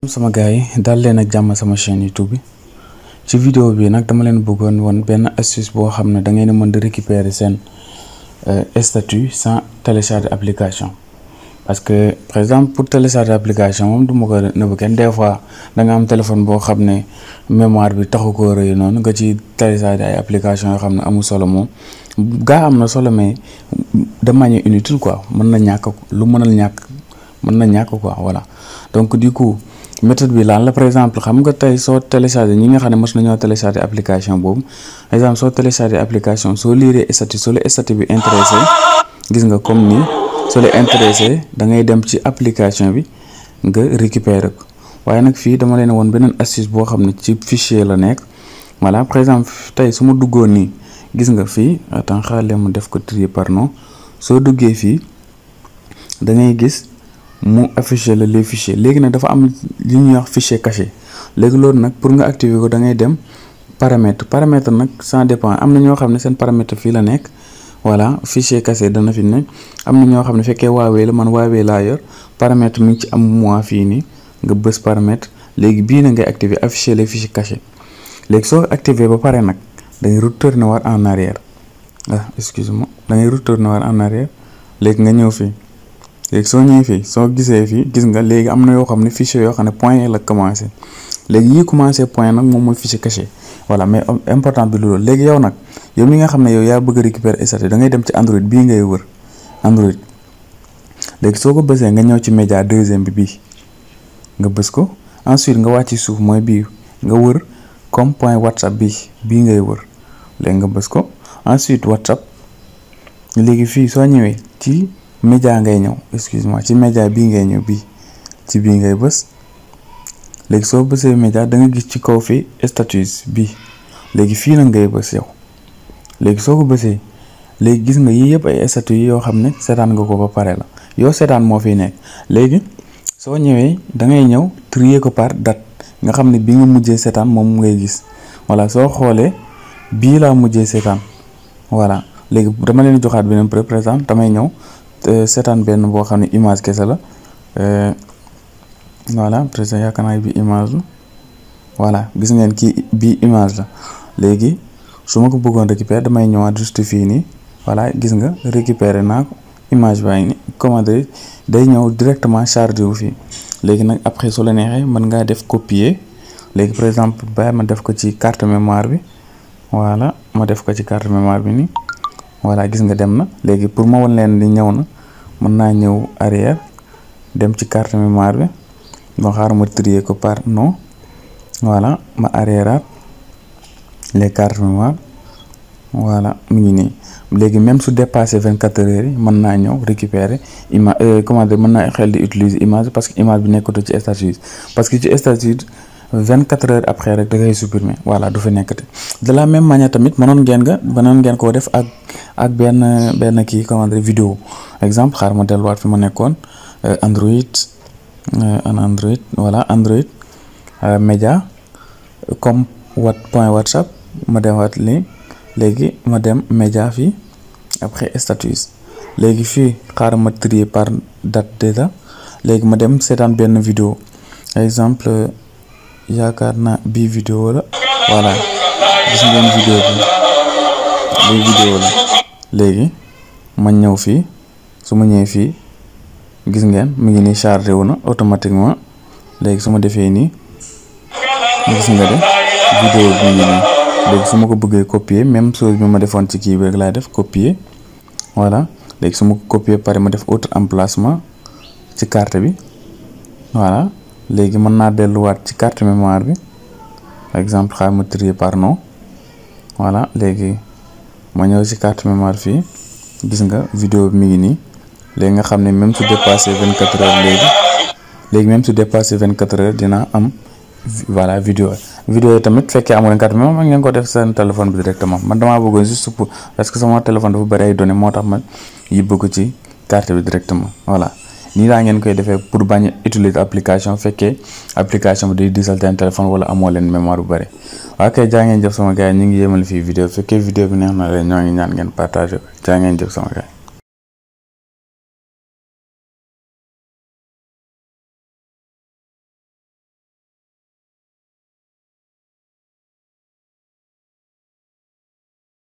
sama gars yi daal leen ak jàmm sama chaîne YouTube bi ci vidéo bi nag dama leen bëggoon woon benn astuce boo xam ne da ngeen mën di récupérer seen statut sans télécharger application. Parce que par exemple pour télécharger application moom du ma ko nëbb kenn des fois da nga am téléphone boo xam ne mémoire bi taxu koo rëy noonu nga ci télécharger ay application yoo xam ne amul solo moom gaa am na solo mais de manière inutile quoi mën na ñàkk lu mënal ñàkk mën na ñàkk quoi voilà. Donc du coup méthode bi lan la par exemple xam nga tey soo télécharger ñi nga xam ne mos nañoo télécharger application boobu par exemple soo télécharger application soo liiree statut soo la statut bi intéressé gis nga comme nii soo la intéressé da ngay dem ci application bi nga récupérer ko waaye nag fii dama leen woon beneen astuce boo xam ne ci fichier la nekk voilà par exemple tey su ma duggoon nii gis nga fii attends xaaral mu def ko trier par nom soo duggee fii da ngay gis mu affiché la les fichiers léegi nag dafa am li ñuy wax fichier caché léegi loolu nag pour nga activer ko da ngay dem paramètre nag ça dépend am na ñoo xam ne seen paramètre fii la nekk voilà fichier caché dana fi nekk am na ñoo xam ne fekkee Huawei la man Huawei laa yor paramètre mi ngi ci am moi fii nii nga bës paramètre léegi bii na ngay activer afficher les fichiers cachés léegi soo activer ba pare nag da ngay retourner war en arrière excuse-moi da ngay retourner war en arrière léegi nga ñëw fii. léegi soo ñëwee fii soo gisee fii gis nga léegi am na yoo xam ne fichier yoo xam ne point la commencé léegi yi commencé point nag moom mooy fichier caché voilà mais important bi loolu léegi yow nag yow mi nga xam ne yow yaa bëgg a récupérer statut da ngay dem ci Android bii ngay wër Android léegi soo ko bësee nga ñëw ci média deuxième bi bii nga bës ko ensuite nga wàcc suuf mooy bii nga wër comme point WhatsApp bii ngay wër léegi nga bës ko ensuite WhatsApp léegi fii soo ñëwee ci média ngay ñëw excuse-moi ci média bii ngay ñëw bii ci bii ngay bës léegi soo bësee média da nga gis ci kaw fii statut bii léegi fii nag ngay bës yow léegi soo ko bësee léegi gis nga yii yëpp ay statut yi yoo xam ne seetaan nga ko ba pare la yow seetaan moo fiy nekk léegi soo ñëwee da ngay ñëw trier ko par date nga xam ne bi nga mujjee seetaan moom ngay gis voilà soo xoolee bii laa mujjee seetaan voilà léegi dama leen joxaat beneen par exemple damay ñëw seetaan benn boo xam ne image kese la voilà président yaakaar naa bi image la voilà gis ngeen kii bii image la léegi su ma ko bëggoon récupérer damay ñëwaat juste fii nii voilà gis nga récupérer naa ko image baa ngi ni commandé day ñëw directement chargé wu fii léegi nag après su la neexee mën ngaa def copier léegi par exemple bàyyi ma def ko ci carte mémoire bi voilà ma def ko ci carte mémoire bi nii voilà gis nga dem na léegi pour ma wan leen ni ñëw na mën naa ñëw arrière dem ci carte mémoire bi bon xaaral ma trier ko par nom voilà ma arrière les cartes mémoire voilà mu ngi nii léegi même su dépassé 24 heures yi mën naa ñëw récupérer image comment dire mën naa xel di utiliser image parce que image bi nekkatu ci statut parce que ci statut 24 heures après rek da ngay supprimer voilà du fa nekkati de la même manière tamit mënoon ngeen koo def ak benn kii comment dire vidéo exemple xaar ma delluwaat fi ma nekkoon Android voilà Android média comme point WhatsApp ma demaat lii léegi ma dem média fii après statut léegi fii xaar ma trier par date déjà léegi ma dem seetaan benn vidéo exemple yaakaar naa bii vidéo la voilà gis ngeen vidéo bi vidéo la léegi ma ñëw fii su ma ñëwee fii gis ngeen mu ngi nii chargé wu na automatiquement léegi su ma defee nii gis nga de vidéo bi ngi nii léegi su ma ko bëggee copier même chose bi ma defoon ci kii bi rek laay def copier voilà léegi su ma ko copier pare ma def autre emplacement ci carte bi voilà léegi mën naa delluwaat ci carte mémoire bi par exemple xaar ma trier par nom voilà léegi ma ñëw ci carte mémoire fii gis nga vidéo bi mi ngi nii léegi nga xam ne même su dépassé 24 heures léegi même su dépassé 24 heures dina am voilà vidéo yi tamit fekkee amu leen carte mémoire man ngeen ko def seen téléphone bi directement man damaa bëggoon juste pour parce que sama téléphone dafa bëri ay données moo tax ma yóbbu ko ci carte bi directement voilà nii laa ngeen koy defee pour bañ a utiliser application fekkee application bi day diisal seen téléphone wala amoo leen mémoire bu bëri waaw kay jaa ngeen jëf sama gars yi ñu ngi yéemal fii vidéo fekkee vidéo bi neex na leen ñoo ngi ñaan ngeen partager ko jaa ngeen jëf sama gars yi